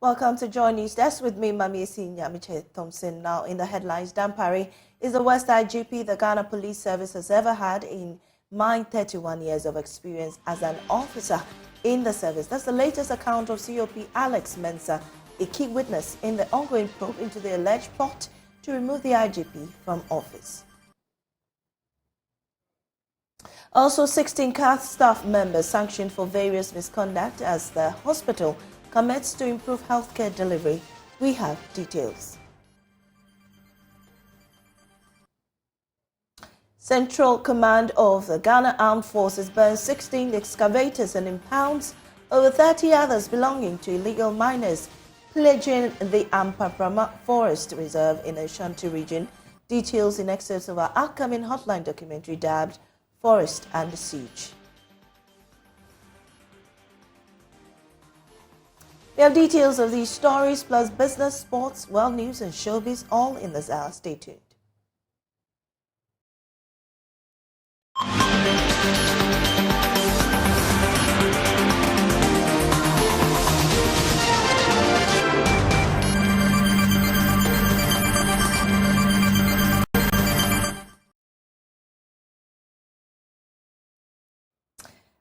Welcome to Joy News. That's with me, Mamiesi Nyamiche Thompson. Now, in the headlines, Dampare is the worst IGP the Ghana Police Service has ever had in my 31 years of experience as an officer in the service. That's the latest account of COP Alex Mensah, a key witness in the ongoing probe into the alleged plot to remove the IGP from office. Also, 16 CAF staff members sanctioned for various misconduct as the hospital commits to improve healthcare delivery. We have details. Central Command of the Ghana Armed Forces burned 16 excavators and impounds over 30 others belonging to illegal miners, pillaging the Ampaprama Forest Reserve in the Ashanti region. Details in excerpts of our upcoming Hotline documentary dubbed Forest and the Siege. We have details of these stories, plus business, sports, world news, and showbiz, all in this hour. Stay tuned.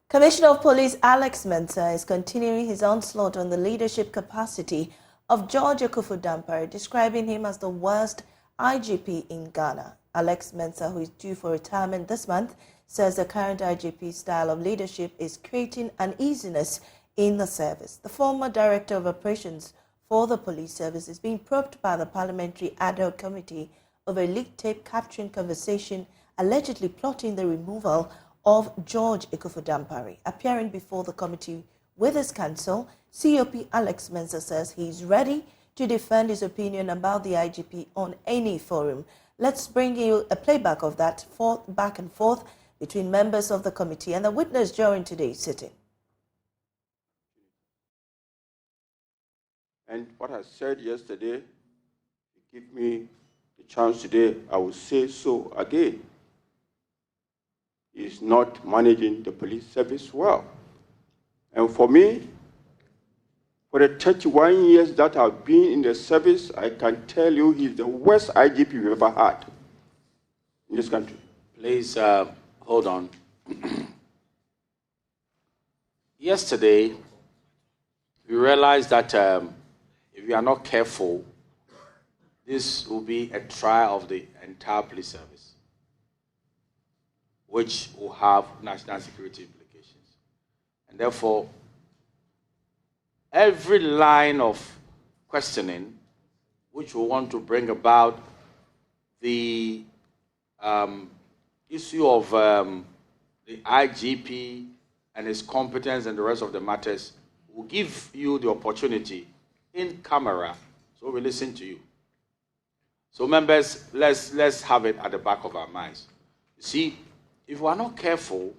Commissioner of Police Alex Mensah is continuing his onslaught on the leadership capacity of George Akufo-Addo, describing him as the worst IGP in Ghana. Alex Mensah, who is due for retirement this month, says the current IGP style of leadership is creating uneasiness in the service. The former Director of Operations for the Police Service is being probed by the Parliamentary Ad hoc Committee over a leaked tape capturing conversation allegedly plotting the removal of George Akufo-Addo. Appearing before the committee with his counsel, COP Alex Mensah says he is ready to defend his opinion about the IGP on any forum. Let's bring you a playback of that back and forth between members of the committee and the witness during today's sitting. And what I said yesterday, give me the chance today, I will say so again. Is not managing the police service well. And for me, for the 31 years that I've been in the service, I can tell you he's the worst IGP we've ever had in this country. Please hold on. Yesterday, we realized that if we are not careful, this will be a trial of the entire police service, which will have national security implications. And therefore, every line of questioning which we want to bring about the issue of the IGP and his competence and the rest of the matters will give you the opportunity in camera, so we listen to you. So members, let's have it at the back of our minds. You see, if we are not careful,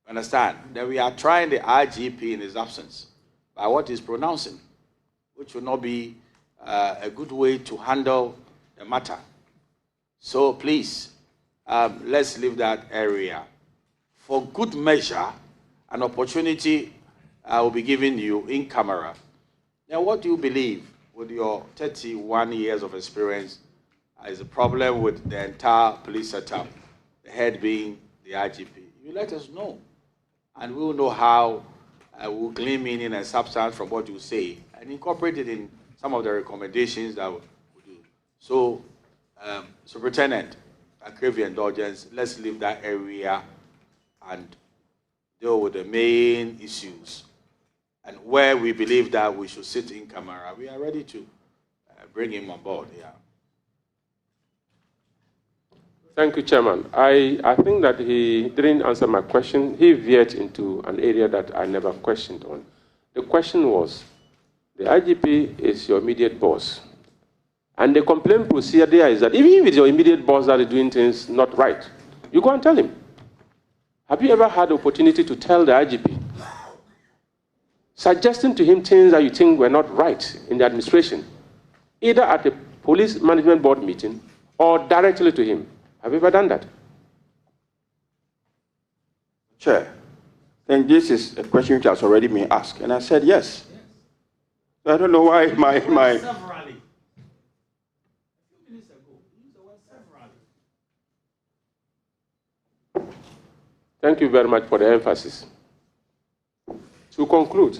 understand, then we are trying the IGP in his absence by what he's pronouncing, which will not be a good way to handle the matter. So please, let's leave that area. For good measure, an opportunity will be given you in camera. Now, what do you believe with your 31 years of experience is a problem with the entire police setup? The head being the IGP. You let us know, and we'll know how we'll glean meaning and substance from what you say and incorporate it in some of the recommendations that we do. So, Superintendent, I crave your indulgence. Let's leave that area and deal with the main issues. And where we believe that we should sit in camera, we are ready to bring him on board. Yeah. Thank you, Chairman. I think that he didn't answer my question. He veered into an area that I never questioned on. The question was, the IGP is your immediate boss. And the complaint procedure there is that even if it's your immediate boss that is doing things not right, you go and tell him. Have you ever had the opportunity to tell the IGP? Suggesting to him things that you think were not right in the administration, either at a police management board meeting or directly to him. Have you ever done that? Chair, I think this is a question which has already been asked, and I said yes. I don't know why my Severally. A few minutes ago, you used the word severally. Thank you very much for the emphasis. To conclude,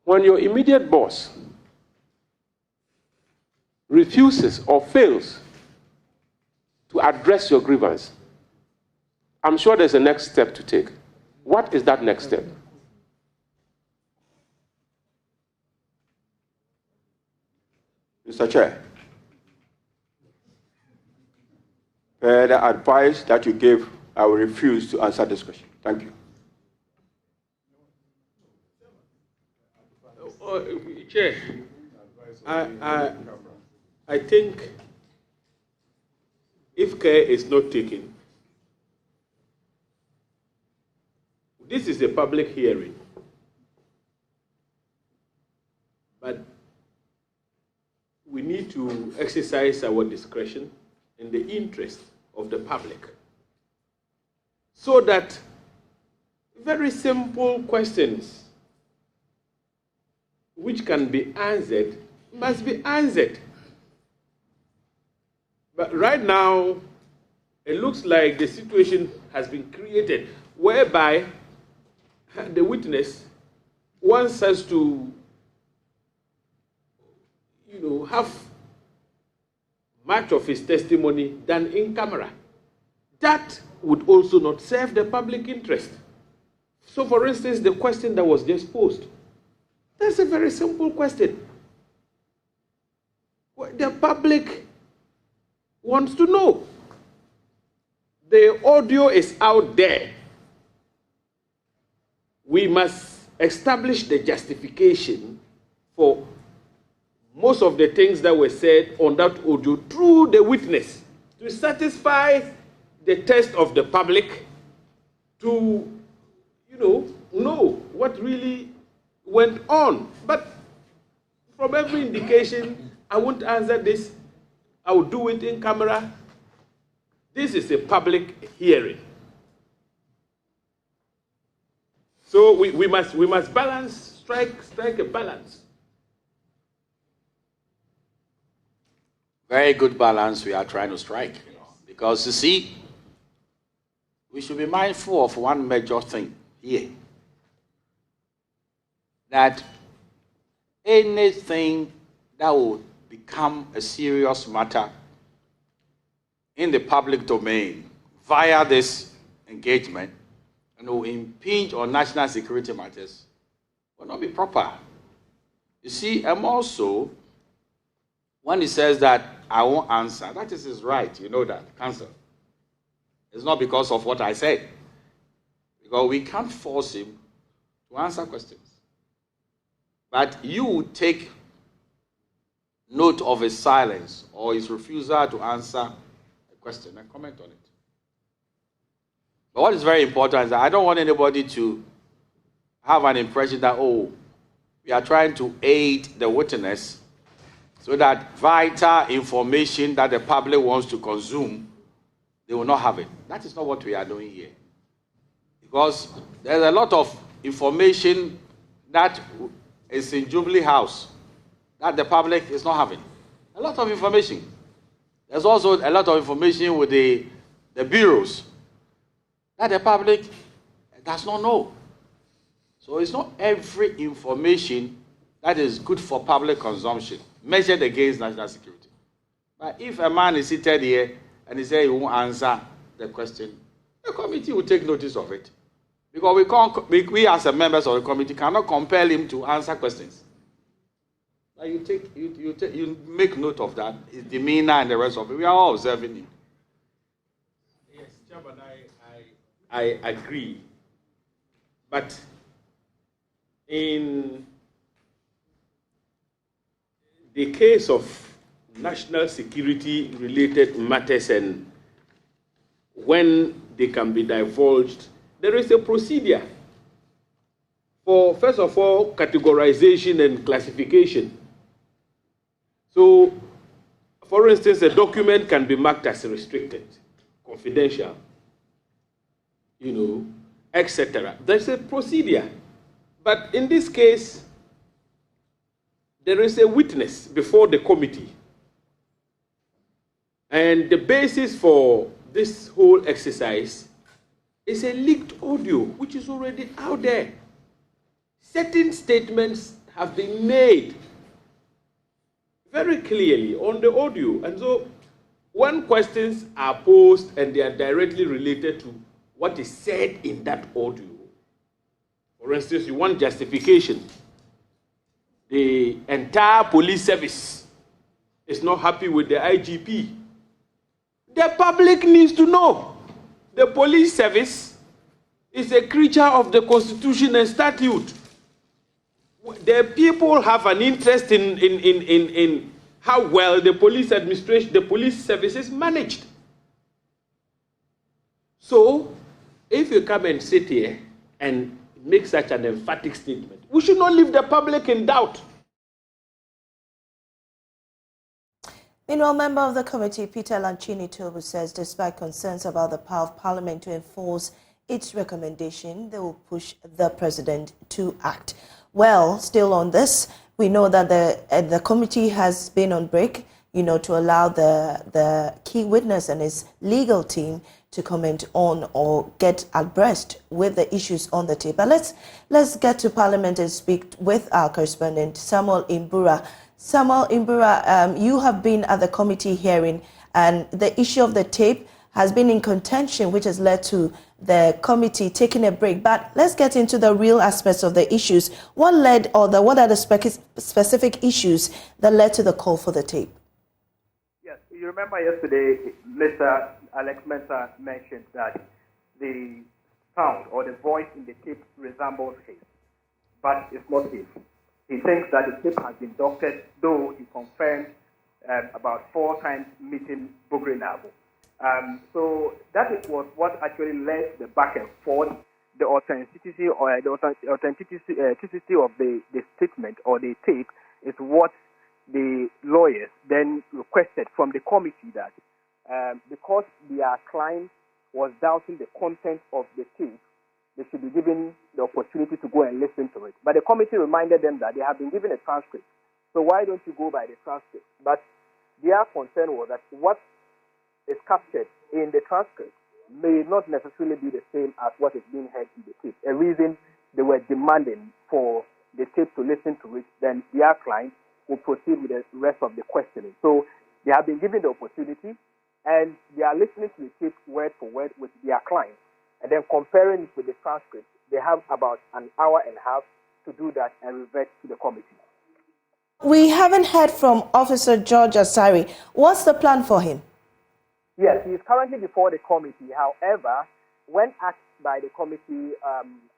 when your immediate boss refuses or fails to address your grievance, I'm sure there's a next step to take. What is that next step? Mr. Chair, per the advice that you gave, I will refuse to answer this question. Thank you. Chair, I think if care is not taken, this is a public hearing, but we need to exercise our discretion in the interest of the public so that very simple questions which can be answered must be answered. But right now, it looks like the situation has been created whereby the witness wants us to, have much of his testimony done in camera. That would also not serve the public interest. So, for instance, the question that was just posed, that's a very simple question. The public wants to know. The audio is out there. We must establish the justification for most of the things that were said on that audio through the witness to satisfy the test of the public to, know what really went on. But from every indication, I won't answer this. I will do it in camera. This is a public hearing. So we must balance, strike a balance. Very good balance we are trying to strike, because you see, we should be mindful of one major thing here. That anything that will become a serious matter in the public domain via this engagement and will impinge on national security matters will not be proper. You see, I'm also, when he says that I won't answer, that is his right, you know that, Counsel. It's not because of what I said. Because we can't force him to answer questions. But you take note of his silence or his refusal to answer a question and comment on it. But what is very important is that I don't want anybody to have an impression that, we are trying to aid the witness so that vital information that the public wants to consume, they will not have it. That is not what we are doing here. Because there's a lot of information that is in Jubilee House that the public is not having. A lot of information. There's also a lot of information with the bureaus that the public does not know. So it's not every information that is good for public consumption, measured against national security. But if a man is seated here and he says he won't answer the question, the committee will take notice of it. Because we as members of the committee cannot compel him to answer questions. But you make note of that, his demeanor and the rest of it. We are all observing him. Yes, Chairman, I agree. But in the case of national security related matters and when they can be divulged, there is a procedure for, first of all, categorization and classification. So, for instance, a document can be marked as restricted, confidential, etc. There's a procedure. But in this case, there is a witness before the committee. And the basis for this whole exercise is a leaked audio, which is already out there. Certain statements have been made very clearly on the audio. And so when questions are posed and they are directly related to what is said in that audio, for instance, you want justification. The entire police service is not happy with the IGP. The public needs to know. The police service is a creature of the Constitution and statute. The people have an interest in how well the police administration, the police service is managed. So, if you come and sit here and make such an emphatic statement, we should not leave the public in doubt. Meanwhile, member of the committee, Peter Lanchini-Tobu, says despite concerns about the power of Parliament to enforce its recommendation, they will push the president to act. Well, still on this, we know that the committee has been on break, to allow the key witness and his legal team to comment on or get abreast with the issues on the table. But let's get to Parliament and speak with our correspondent, Samuel Imbura. Samuel Imbura, you have been at the committee hearing, and the issue of the tape has been in contention, which has led to the committee taking a break. But let's get into the real aspects of the issues. What are the specific issues that led to the call for the tape? Yes, you remember yesterday, Mr. Alex Mensah mentioned that the sound or the voice in the tape resembles his, but it's not his. He thinks that the tape has been doctored, though he confirmed about 4 times meeting Bugri Nabo. So that was what actually led the back and forth. The authenticity or the authenticity of the statement or the tape is what the lawyers then requested from the committee that because their client was doubting the content of the tape, they should be given the opportunity to go and listen to it. But the committee reminded them that they have been given a transcript. So why don't you go by the transcript? But their concern was that what is captured in the transcript may not necessarily be the same as what is being heard in the tape. A reason they were demanding for the tape to listen to it, then their client will proceed with the rest of the questioning. So they have been given the opportunity, and they are listening to the tape word for word with their client, and then comparing it with the transcript. They have about an hour and a half to do that and revert to the committee. We haven't heard from Officer George Asari. What's the plan for him? Yes, he is currently before the committee. However, when asked by the committee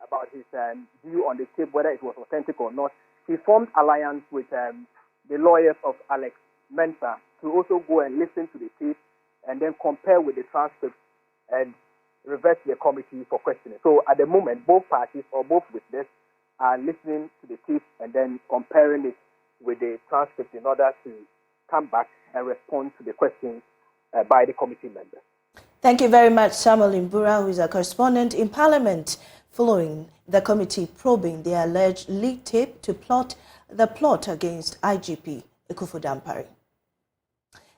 about his view on the tape, whether it was authentic or not, he formed alliance with the lawyers of Alex Mensah to also go and listen to the tape and then compare with the transcript and revert to the committee for questioning. So at the moment, both parties or both witnesses are listening to the tape and then comparing it with the transcript in order to come back and respond to the questions by the committee members. Thank you very much, Samuel Imbura, who is a correspondent in Parliament, following the committee probing the alleged leaked tape to plot against IGP Akufo-Addo.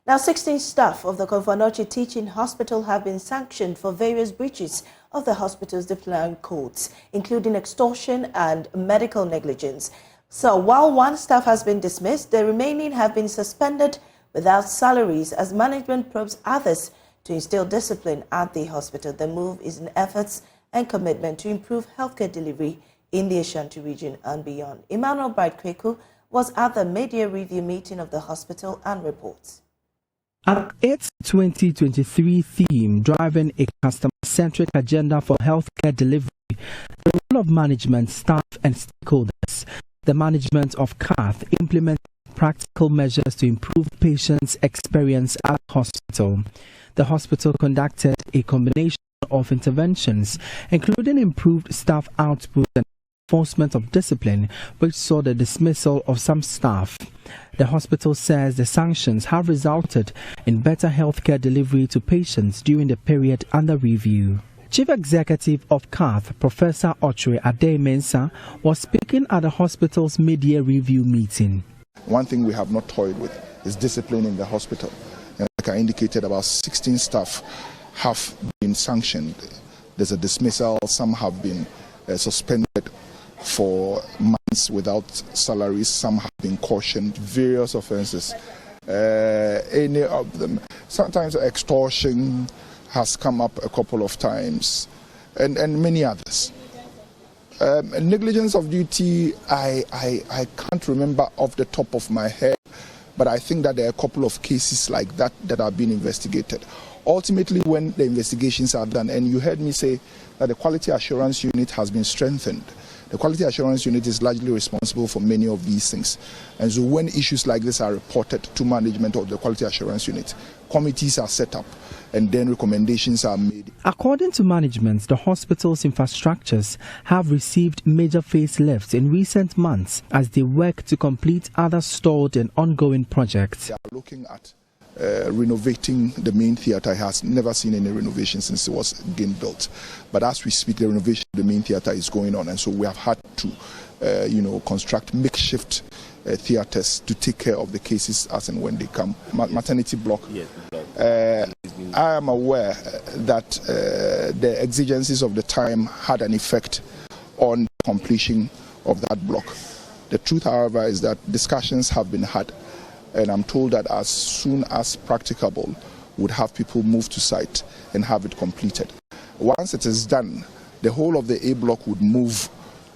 Now, 16 staff of the Akufo-Addo Teaching Hospital have been sanctioned for various breaches of the hospital's disciplinary codes, including extortion and medical negligence. So, while one staff has been dismissed, the remaining have been suspended without salaries as management probes others to instill discipline at the hospital. The move is an effort and commitment to improve healthcare delivery in the Ashanti region and beyond. Emmanuel Bright-Kweku was at the Midday review meeting of the hospital and reports. At its 2023 theme, driving a customer-centric agenda for healthcare delivery, the role of management, staff and stakeholders, the management of CATH implemented practical measures to improve patients' experience at the hospital. The hospital conducted a combination of interventions, including improved staff output and enforcement of discipline, which saw the dismissal of some staff. The hospital says the sanctions have resulted in better healthcare delivery to patients during the period under review. Chief Executive of CATH, Professor Alex Mensah, was speaking at the hospital's mid-year review meeting. One thing we have not toyed with is discipline in the hospital. And like I indicated, about 16 staff have been sanctioned. There's a dismissal. Some have been suspended for months without salaries. Some have been cautioned. Various offences. Any of them. Sometimes extortion has come up a couple of times, and many others. Negligence of duty, I can't remember off the top of my head, but I think that there are a couple of cases like that that are being investigated. Ultimately, when the investigations are done, and you heard me say that the Quality Assurance Unit has been strengthened. The Quality Assurance Unit is largely responsible for many of these things. And so when issues like this are reported to management of the Quality Assurance Unit, committees are set up and then recommendations are made. According to management, the hospital's infrastructures have received major facelifts in recent months as they work to complete other stalled and ongoing projects. They are looking at renovating the main theatre. It has never seen any renovation since it was again built. But as we speak, the renovation of the main theatre is going on, and so we have had to, construct makeshift theatres to take care of the cases as and when they come. Maternity block. Yes, I am aware that the exigencies of the time had an effect on completion of that block. The truth, however, is that discussions have been had, and I'm told that as soon as practicable, would have people move to site and have it completed. Once it is done, the whole of the A block would move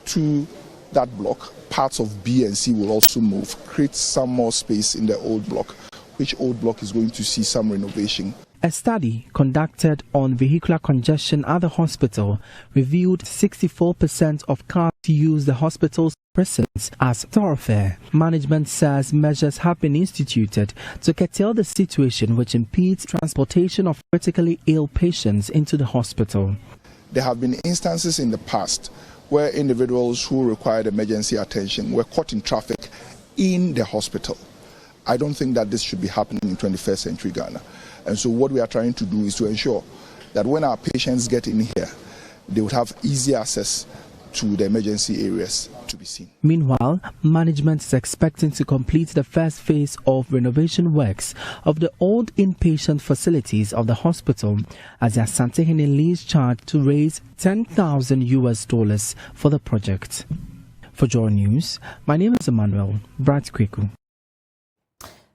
to that block. Parts of B and C will also move, create some more space in the old block, which old block is going to see some renovation. A study conducted on vehicular congestion at the hospital revealed 64% of cars use the hospital's prisons as thoroughfare. Management says measures have been instituted to curtail the situation which impedes transportation of critically ill patients into the hospital. There have been instances in the past where individuals who required emergency attention were caught in traffic in the hospital. I don't think that this should be happening in 21st century Ghana. And so what we are trying to do is to ensure that when our patients get in here, they would have easy access to the emergency areas to be seen. Meanwhile, management is expecting to complete the first phase of renovation works of the old inpatient facilities of the hospital as the Asante-Hene lease charge to raise $10,000 for the project. For Joy News, my name is Emmanuel Brad-Kweku.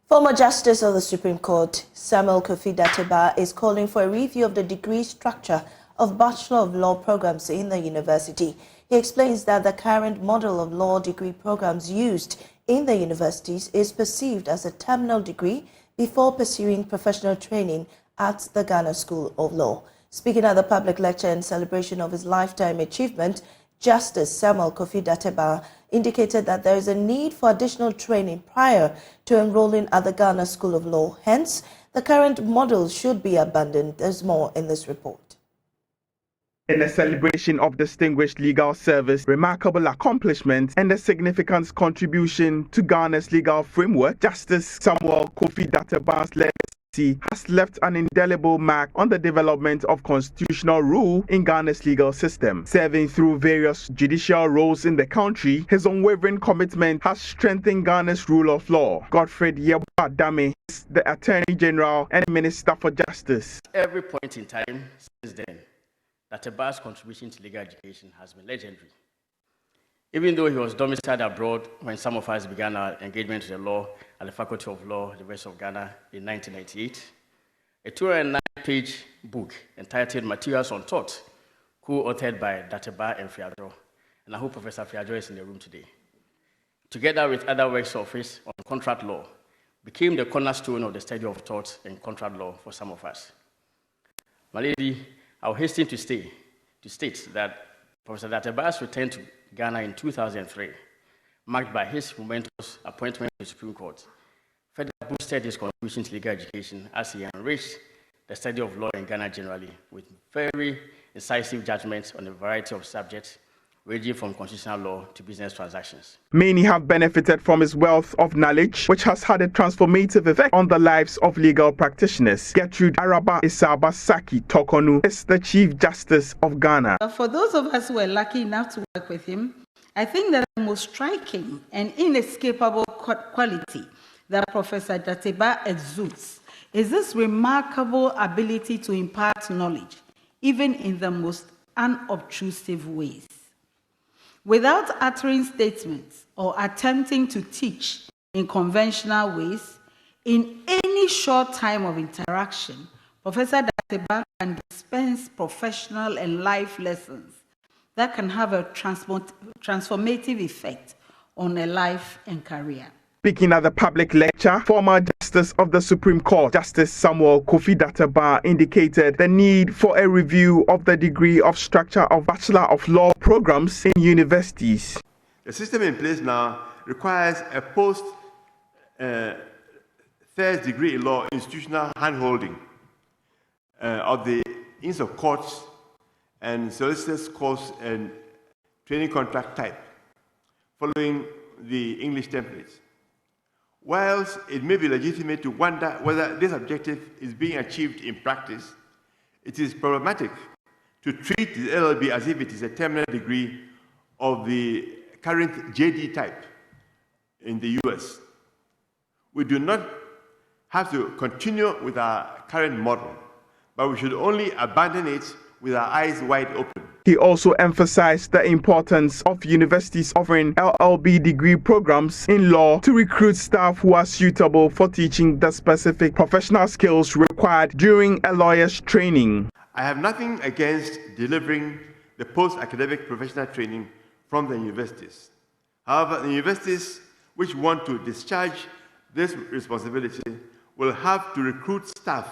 Former Justice of the Supreme Court, Samuel Akufo-Addo, is calling for a review of the degree structure of Bachelor of Law programs in the university. He explains that the current model of law degree programs used in the universities is perceived as a terminal degree before pursuing professional training at the Ghana School of Law. Speaking at the public lecture in celebration of his lifetime achievement, Justice Samuel Akufo-Addo indicated that there is a need for additional training prior to enrolling at the Ghana School of Law. Hence, the current model should be abandoned. There's more in this report. In a celebration of distinguished legal service, remarkable accomplishments, and a significant contribution to Ghana's legal framework, Justice Samuel Akufo-Addo's legacy has left an indelible mark on the development of constitutional rule in Ghana's legal system. Serving through various judicial roles in the country, his unwavering commitment has strengthened Ghana's rule of law. Godfred Yeboah-Dame is the Attorney General and Minister for Justice. Every point in time since then, Dateba's contribution to legal education has been legendary. Even though he was domiciled abroad when some of us began our engagement with the law at the Faculty of Law, University of Ghana in 1998, a 209-page book entitled Materials on Tort, co-authored by Dateba and Fiadro, and I hope Professor Fiadro is in the room today, together with other works of his on contract law, became the cornerstone of the study of tort and contract law for some of us. My lady, I will hasten to state that Professor Dateba's return to Ghana in 2003, marked by his momentous appointment to the Supreme Court, further boosted his contribution to legal education as he enriched the study of law in Ghana generally with very incisive judgments on a variety of subjects, ranging from constitutional law to business transactions. Many have benefited from his wealth of knowledge, which has had a transformative effect on the lives of legal practitioners. Gertrude Araba Isaba Saki Tokonu is the Chief Justice of Ghana. For those of us who were lucky enough to work with him, I think that the most striking and inescapable quality that Professor Dateba exudes is this remarkable ability to impart knowledge, even in the most unobtrusive ways. Without uttering statements or attempting to teach in conventional ways, in any short time of interaction, Professor Dateba can dispense professional and life lessons that can have a transformative effect on a life and career. Speaking at the public lecture, former Justice of the Supreme Court, Justice Samuel Kofi-Dateba, indicated the need for a review of the degree of structure of Bachelor of Law programs in universities. The system in place now requires a post-third degree in law institutional handholding of the Inns of Courts and solicitors course and training contract type, following the English templates. Whilst it may be legitimate to wonder whether this objective is being achieved in practice, it is problematic to treat the LLB as if it is a terminal degree of the current JD type in the US. We do not have to continue with our current model, but we should only abandon it with our eyes wide open. He also emphasized the importance of universities offering LLB degree programs in law to recruit staff who are suitable for teaching the specific professional skills required during a lawyer's training. I have nothing against delivering the post-academic professional training from the universities. However, the universities which want to discharge this responsibility will have to recruit staff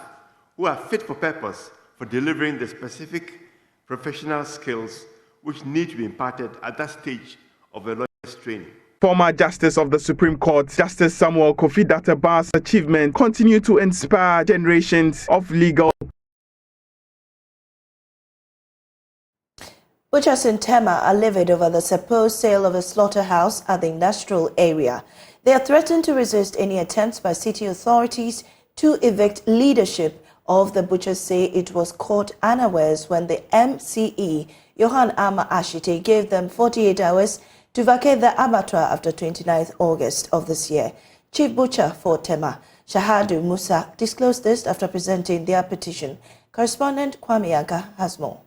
who are fit for purpose for delivering the specific professional skills which need to be imparted at that stage of a lawyer's training. Former Justice of the Supreme Court, Justice Samuel Kofi-Dateba's achievement continue to inspire generations of legal. Butchers in Tema are livid over the supposed sale of a slaughterhouse at the industrial area. They are threatened to resist any attempts by city authorities to evict leadership of the butchers say it was caught unawares when the MCE, Johan Ama Ashite, gave them 48 hours to vacate the abattoir after 29th August of this year. Chief Butcher for Tema, Shahadu Musa, disclosed this after presenting their petition. Correspondent Kwame Yanka has more.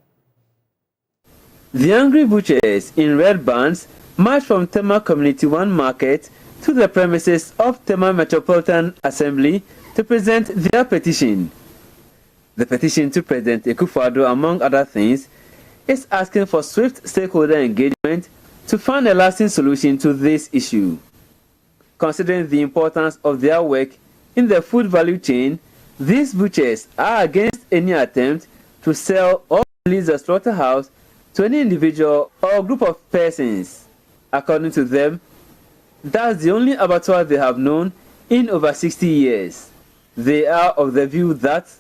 The angry butchers in red bands marched from Tema Community 1 Market to the premises of Tema Metropolitan Assembly to present their petition. The petition to President Akufo-Addo, among other things, is asking for swift stakeholder engagement to find a lasting solution to this issue. Considering the importance of their work in the food value chain, these butchers are against any attempt to sell or release the slaughterhouse to any individual or group of persons. According to them, that's the only abattoir they have known in over 60 years. They are of the view that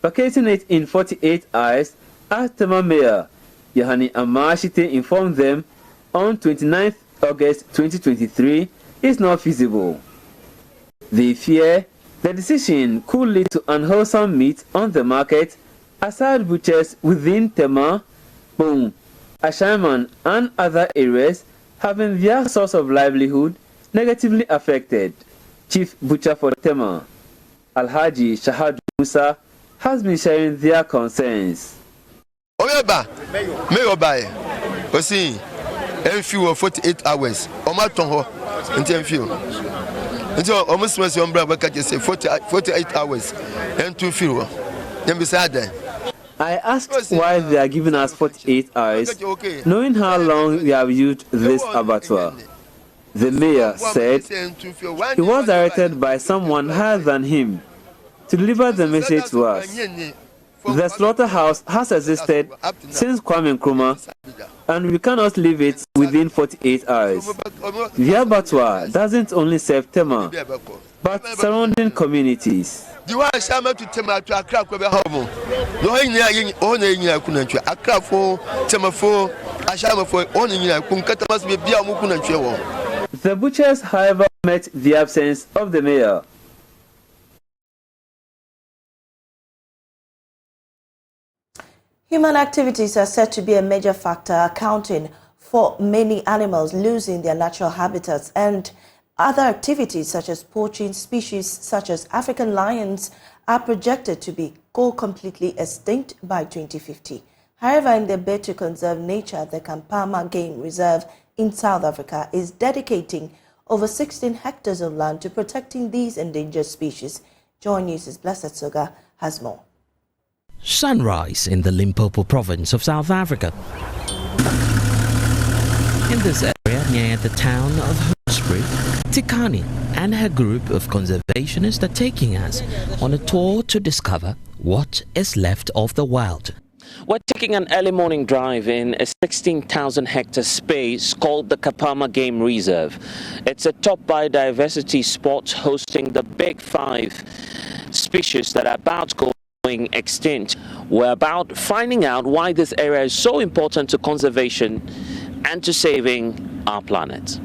vacating it in 48 hours, as Tema Mayor Yohani Amashite informed them on 29th August 2023, is not feasible. They fear the decision could lead to unwholesome meat on the market, aside butchers within Tema, Boom, Ashaiman and other areas having their source of livelihood negatively affected. Chief Butcher for Tema, Alhaji Shahadu Musa, has been sharing their concerns. Oyeba, Mayor Bay, Osi, Enfield 48 hours, Omatonho, and Tenfield. Until almost was your umbrella, I say 48 hours, and 2 fuel. Then beside that, I asked why they are giving us 48 hours, knowing how long we have used this abattoir. The mayor said he was directed by someone higher than him to deliver the message to us. The slaughterhouse has existed since Kwame Nkrumah, and we cannot leave it within 48 hours. The abattoir doesn't only serve Tema, but surrounding communities. The one Shama to Tema to Accra, Homo. No, Accra for Tema for Ashama for owning Kunkata must be Biamukun. The butchers, however, met the absence of the mayor. Human activities are said to be a major factor accounting for many animals losing their natural habitats, and other activities such as poaching. Species such as African lions are projected to go completely extinct by 2050. However, in their bid to conserve nature, the Kampama Game Reserve in South Africa is dedicating over 16 hectares of land to protecting these endangered species. Joy News' Blessed Soga has more. Sunrise in the Limpopo province of South Africa. In this area near the town of Hoedspruit, Tikani and her group of conservationists are taking us on a tour to discover what is left of the wild. We're taking an early morning drive in a 16,000 hectare space called the Kampama Game Reserve. It's a top biodiversity spot hosting the big 5 species that are about going extinct. We're about finding out why this area is so important to conservation and to saving our planet.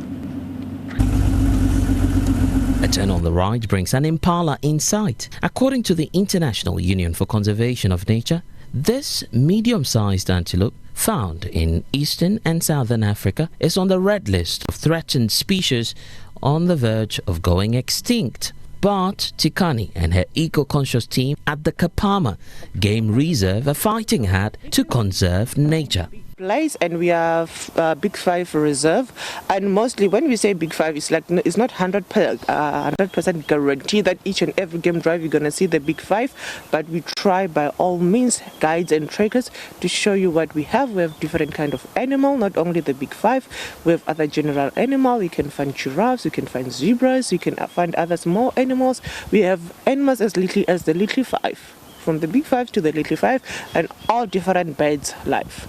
A turn on the right brings an impala in sight. According to the International Union for Conservation of Nature, this medium-sized antelope found in eastern and southern Africa is on the red list of threatened species on the verge of going extinct. But Tikani and her eco-conscious team at the Kampama Game Reserve are fighting hard to conserve nature. And we have Big 5 reserve, and mostly when we say Big 5, it's like it's not 100% guarantee that each and every game drive you're gonna see the Big 5, but we try by all means, guides and trackers, to show you what we have. We have different kind of animal, not only the Big 5. We have other general animal. You can find giraffes, you can find zebras, you can find other small animals. We have animals as little as the little 5, from the Big 5 to the little 5, and all different birds life.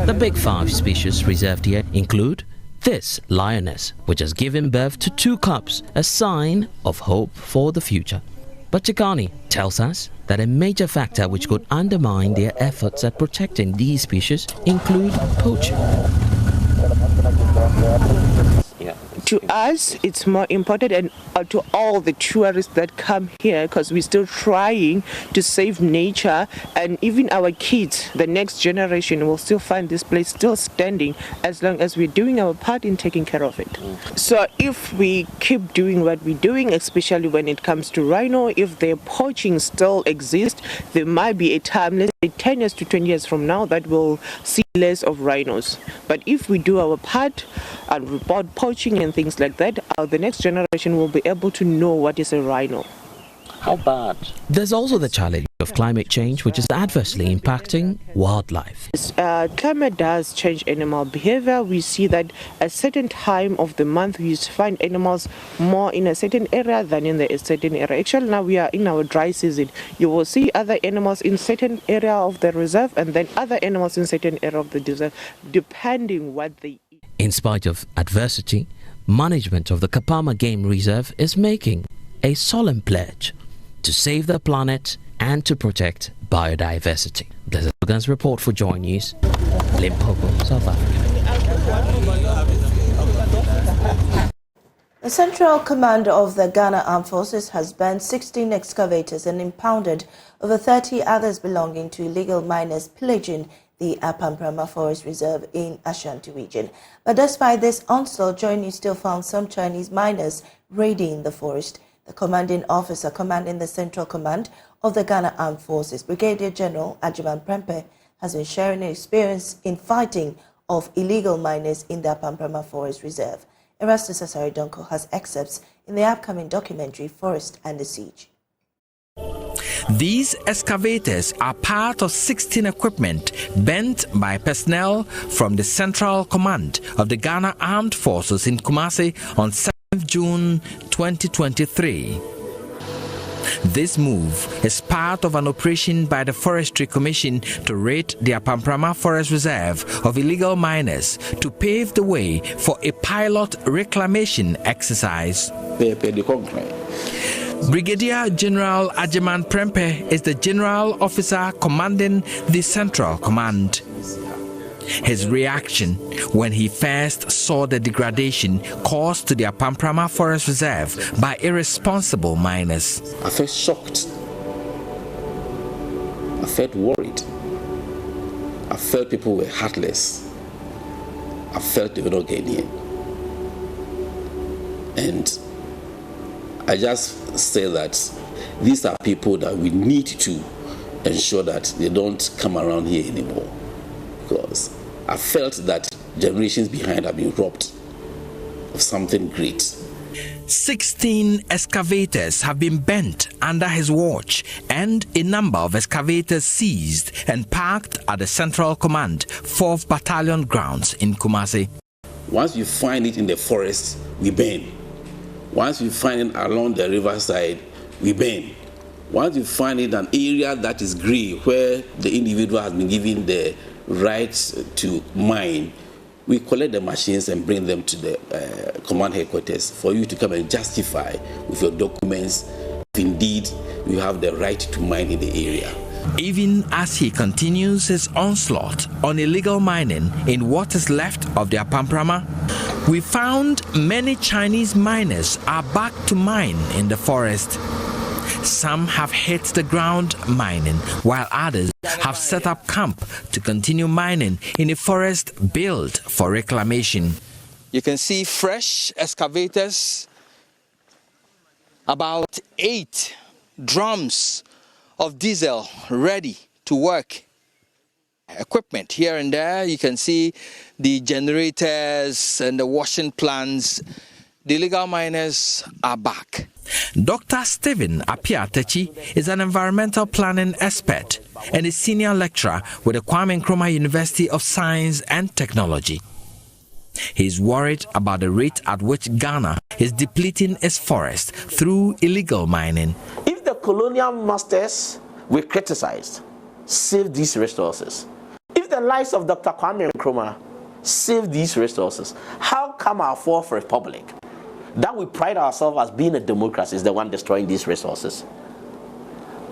The big 5 species reserved here include this lioness, which has given birth to 2 cubs, a sign of hope for the future. But Tikani tells us that a major factor which could undermine their efforts at protecting these species include poaching. To us, it's more important, and to all the tourists that come here, because we're still trying to save nature, and even our kids, the next generation, will still find this place still standing as long as we're doing our part in taking care of it. So if we keep doing what we're doing, especially when it comes to rhino, if the poaching still exists, there might be a time, let's say 10 years to 20 years from now, that we'll see less of rhinos. But if we do our part and report poaching and things like that, the next generation will be able to know what is a rhino. How bad? There's also the challenge of climate change, which is adversely impacting wildlife. Climate does change animal behavior. We see that at a certain time of the month we find animals more in a certain area than in a certain area. Actually, now we are in our dry season. You will see other animals in certain area of the reserve, and then other animals in certain area of the reserve, depending what they eat. In spite of adversity, management of the Kampama Game Reserve is making a solemn pledge to save the planet and to protect biodiversity. This is Logan's report for Joy News, Limpopo, South Africa. The Central Command of the Ghana Armed Forces has banned 16 excavators and impounded over 30 others belonging to illegal miners pillaging the Apamprama Forest Reserve in Ashanti region. But despite this onslaught, Joy News still found some Chinese miners raiding the forest. The commanding officer commanding the Central Command of the Ghana Armed Forces, Brigadier General Ajiman Prempeh, has been sharing his experience in fighting of illegal miners in the Apamprama Forest Reserve. Erastus Asari Donko has excerpts in the upcoming documentary Forest and the Siege. These excavators are part of 16 equipment bent by personnel from the Central Command of the Ghana Armed Forces in Kumasi on 7th June 2023. This move is part of an operation by the Forestry Commission to raid the Apamprama Forest Reserve of illegal miners to pave the way for a pilot reclamation exercise. Brigadier General Ajiman Prempeh is the General Officer commanding the Central Command. His reaction when he first saw the degradation caused to the Apamprama Forest Reserve by irresponsible miners. I felt shocked. I felt worried. I felt people were heartless. I felt they were not Ghanaian. And I just say that these are people that we need to ensure that they don't come around here anymore. Because I felt that generations behind have been robbed of something great. 16 excavators have been bent under his watch and a number of excavators seized and parked at the Central Command 4th Battalion grounds in Kumasi. Once you find it in the forest, we burn. Once you find it along the riverside, we burn. Once you find it an area that is grey, where the individual has been given the rights to mine, we collect the machines and bring them to the command headquarters for you to come and justify with your documents if indeed you have the right to mine in the area. Even as he continues his onslaught on illegal mining in what is left of the Apamprama, we found many Chinese miners are back to mine in the forest. Some have hit the ground mining, while others have set up camp to continue mining in a forest built for reclamation. You can see fresh excavators, about 8 drums of diesel ready to work. Equipment here and there, you can see the generators and the washing plants. The illegal miners are back. Dr. Stephen Apiatechi is an environmental planning expert and a senior lecturer with the Kwame Nkrumah University of Science and Technology. He is worried about the rate at which Ghana is depleting its forest through illegal mining. If the colonial masters we criticized save these resources, if the likes of Dr. Kwame Nkrumah save these resources, how come our fourth republic, that we pride ourselves as being a democracy, is the one destroying these resources?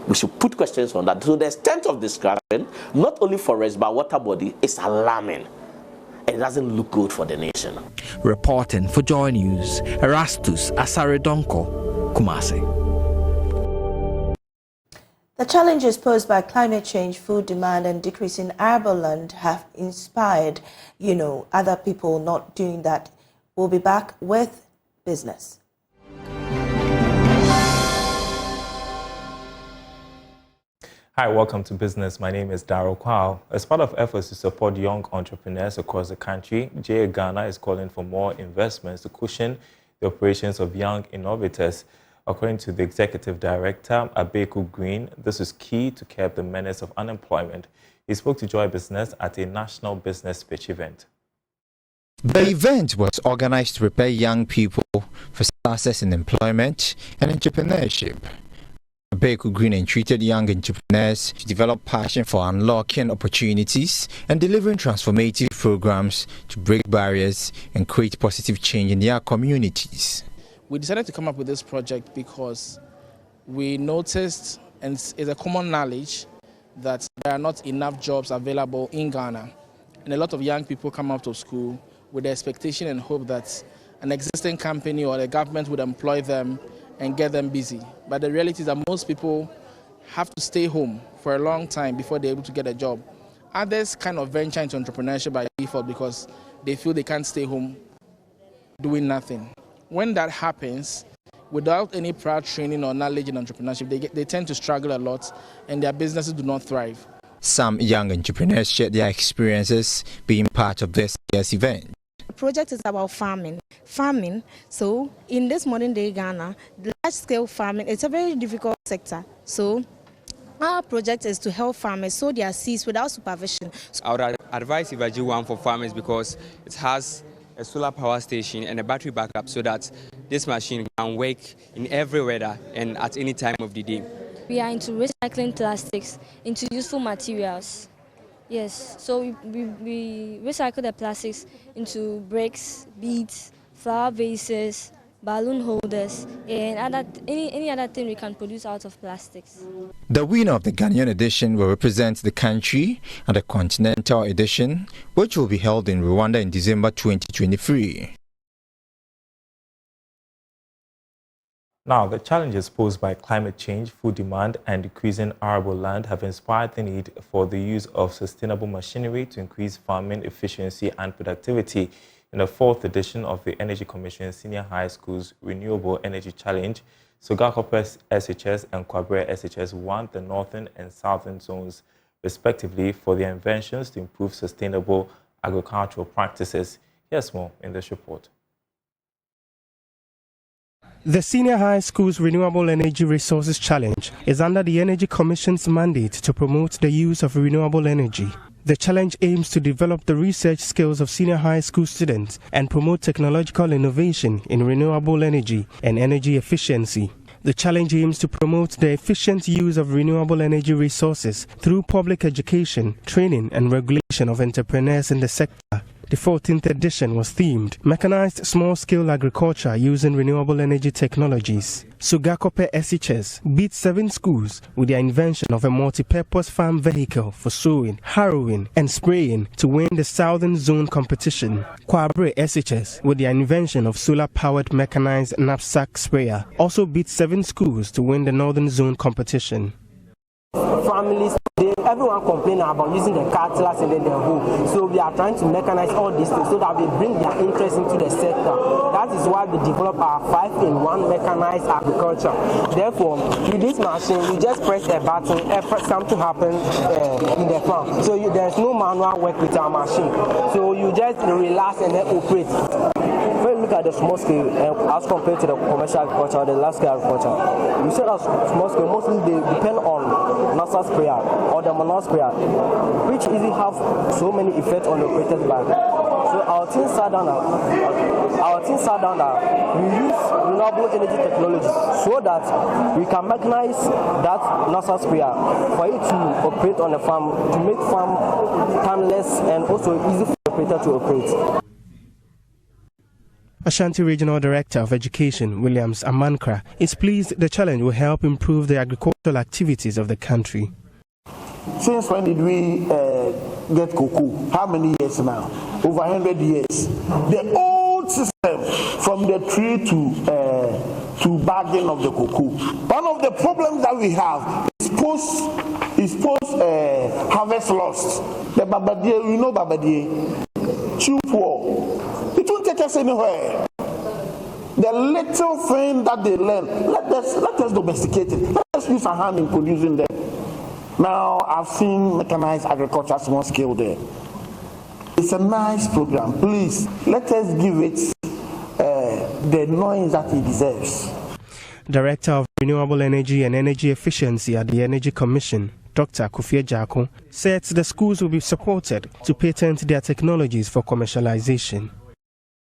We should put questions on that. So the extent of destruction, not only forest but water body, is alarming. It doesn't look good for the nation. Reporting for Joy News, Erastus Asaredonko, Kumasi. The challenges posed by climate change, food demand, and decreasing arable land have inspired, other people not doing that. We'll be back with business. Hi, welcome to Business. My name is Darryl Kwao. As part of efforts to support young entrepreneurs across the country, JA Ghana is calling for more investments to cushion the operations of young innovators. According to the Executive Director, Abeku Green, this is key to curb the menace of unemployment. He spoke to Joy Business at a national business pitch event. The event was organized to prepare young people for success in employment and entrepreneurship. Abeku Green entreated young entrepreneurs to develop passion for unlocking opportunities and delivering transformative programs to break barriers and create positive change in their communities. We decided to come up with this project because we noticed, and it's a common knowledge, that there are not enough jobs available in Ghana. And a lot of young people come out of school with the expectation and hope that an existing company or the government would employ them and get them busy. But the reality is that most people have to stay home for a long time before they're able to get a job. Others kind of venture into entrepreneurship by default because they feel they can't stay home doing nothing. When that happens, without any prior training or knowledge in entrepreneurship, they tend to struggle a lot and their businesses do not thrive. Some young entrepreneurs shared their experiences being part of this year's event. The project is about farming. So in this modern day Ghana, large-scale farming, it's a very difficult sector. So our project is to help farmers sow their seeds without supervision. I would advise Ivaji one for farmers because it has a solar power station and a battery backup so that this machine can work in every weather and at any time of the day. We are into recycling plastics into useful materials. Yes, so we recycle the plastics into bricks, beads, flower vases, balloon holders, and any other thing we can produce out of plastics. The winner of the Ghanaian edition will represent the country at the Continental edition, which will be held in Rwanda in December 2023. Now, the challenges posed by climate change, food demand, and decreasing arable land have inspired the need for the use of sustainable machinery to increase farming efficiency and productivity. In the 4th edition of the Energy Commission Senior High Schools Renewable Energy Challenge, Sogakope SHS and Kwabre SHS won the northern and southern zones, respectively, for their inventions to improve sustainable agricultural practices. Here's more in this report. The Senior High Schools Renewable Energy Resources Challenge is under the Energy Commission's mandate to promote the use of renewable energy. The challenge aims to develop the research skills of senior high school students and promote technological innovation in renewable energy and energy efficiency. The challenge aims to promote the efficient use of renewable energy resources through public education, training and regulation of entrepreneurs in the sector. The 14th edition was themed Mechanized Small-Scale Agriculture Using Renewable Energy Technologies. Sogakope SHS beat 7 schools with their invention of a multi-purpose farm vehicle for sowing, harrowing and spraying to win the Southern Zone competition. Kwabre SHS, with their invention of solar-powered mechanized knapsack sprayer, also beat 7 schools to win the Northern Zone competition. Families, everyone complaining about using the cutlass and then the hoe. So we are trying to mechanize all these things so that we bring their interest into the sector. That is why we develop our 5-in-1 mechanized agriculture. Therefore, with this machine, you just press a button, something happens in the farm. So there's no manual work with our machine. So you just relax and then operate. When you look at the small scale as compared to the commercial agriculture, the large scale agriculture, you said as small scale, mostly they depend on nasal sprayer or the manual sprayer, which easily have so many effects on the operator's back. So our team sat down we use renewable energy technology so that we can mechanize that nasal sprayer for it to operate on the farm, to make farm timeless and also easy for the operator to operate. Ashanti Regional Director of Education, Williams Amankra, is pleased the challenge will help improve the agricultural activities of the country. Since when did we get cocoa? How many years now? Over 100 years. The old system from the tree to bagging of the cocoa. One of the problems that we have is post harvest loss. The babadier, we know babadier, too poor. It won't take us anywhere. The little thing that they learn, let us domesticate it. Let us use our hand in producing them. Now I've seen mechanized agriculture small scale there. It's a nice program. Please let us give it the noise that it deserves. Director of Renewable Energy and Energy Efficiency at the Energy Commission, Dr. Akufo-Addo, said the schools will be supported to patent their technologies for commercialization.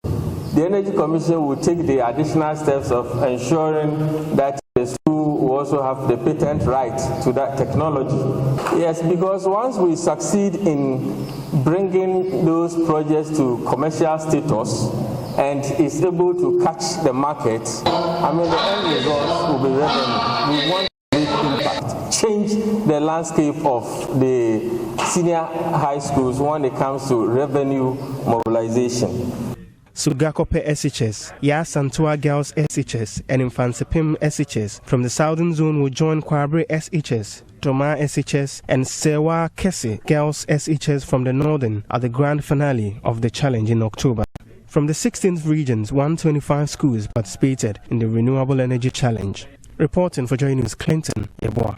The Energy Commission will take the additional steps of ensuring that the school will also have the patent right to that technology. Yes, because once we succeed in bringing those projects to commercial status and is able to catch the market, I mean, the end result will be revenue. We want to make impact, change the landscape of the senior high schools when it comes to revenue mobilization. Sogakope SHS, Yasantua Girls SHS, and Infansepim SHS from the Southern Zone will join Kwabre SHS, Toma SHS, and Sewa Kese Girls SHS from the Northern at the grand finale of the challenge in October. From the 16th regions, 125 schools participated in the Renewable Energy Challenge. Reporting for Joy News, Clinton Eboa.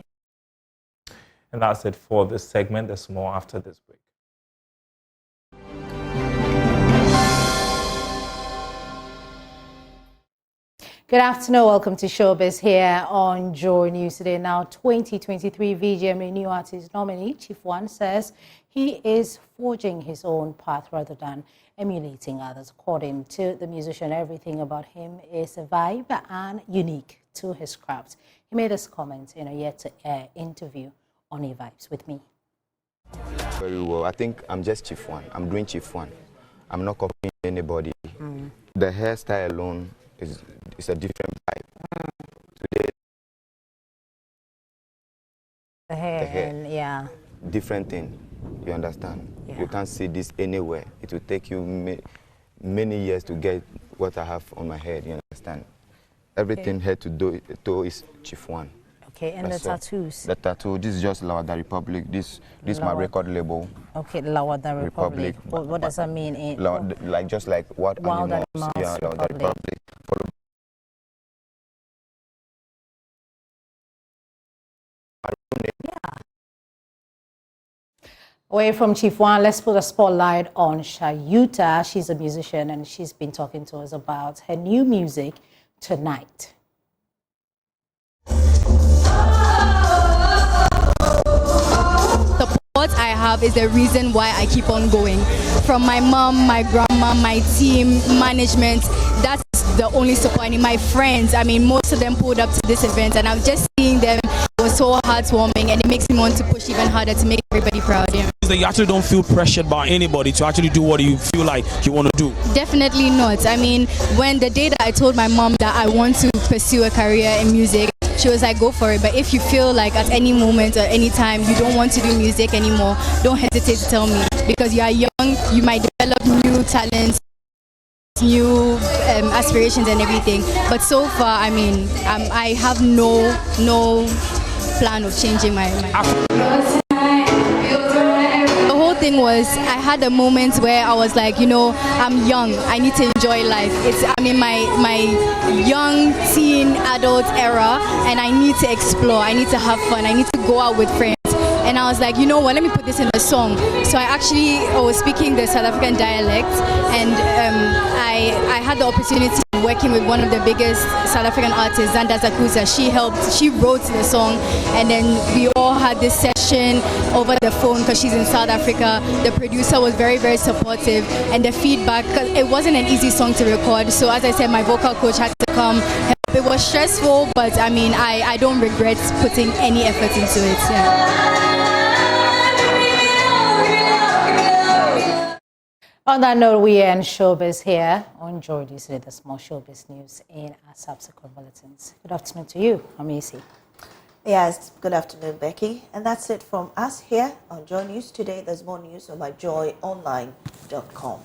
And that's it for this segment. There's more after this break. Good afternoon. Welcome to Showbiz here on Joy News today. Now, 2023 VGMA New Artist nominee Chief One says he is forging his own path rather than emulating others. According to the musician, everything about him is a vibe and unique to his craft. He made this comment in a yet-to-air interview on E-Vibes with me. Very well. I think I'm just Chief One. I'm doing Chief One. I'm not copying anybody. The hairstyle alone is a different vibe. Today, the hair. And yeah. Different thing. You understand? Yeah. You can't see this anywhere. It will take you many years to get what I have on my head. You understand? Everything head to toe is Chief One. Okay, and That's the tattoos? The tattoo, this is just Lawada Republic. This is my record label. Okay, Lawada Republic. What does that mean? Like just like what Wild animals? Yeah, Lawada Republic. Away from Chief One, let's put a spotlight on Shayuta. She's a musician and she's been talking to us about her new music tonight. What I have is the reason why I keep on going. From my mom, my grandma, my team, management, that's the only support. I need my friends. I mean, most of them pulled up to this event and I'm just seeing them. It was so heartwarming and it makes me want to push even harder to make everybody proud. Yeah. You actually don't feel pressured by anybody to actually do what you feel like you want to do? Definitely not. I mean, when the day that I told my mom that I want to pursue a career in music, she was like, go for it. But if you feel like at any moment or any time you don't want to do music anymore, don't hesitate to tell me. Because you are young, you might develop new talents, new aspirations and everything. But so far, I mean, I have no plan of changing my The whole thing was, I had a moment where I was like, you know, I'm young, I need to enjoy life. I'm in my young teen adult era and I need to explore, I need to have fun, I need to go out with friends. And I was like, you know what, let me put this in a song. So I was speaking the South African dialect and I had the opportunity of working with one of the biggest South African artists, Zanda Zakuza. She wrote the song and then we all had this session over the phone because she's in South Africa. The producer was very, very supportive and the feedback, because it wasn't an easy song to record. So as I said, my vocal coach had to come help. It was stressful, but I mean, I don't regret putting any effort into it. Yeah. On that note, we end showbiz here on Joy News Today, the small showbiz news in our subsequent bulletins. Good afternoon to you. I'm Isi. Yes, good afternoon, Becky. And that's it from us here on Joy News Today. There's more news on myjoyonline.com.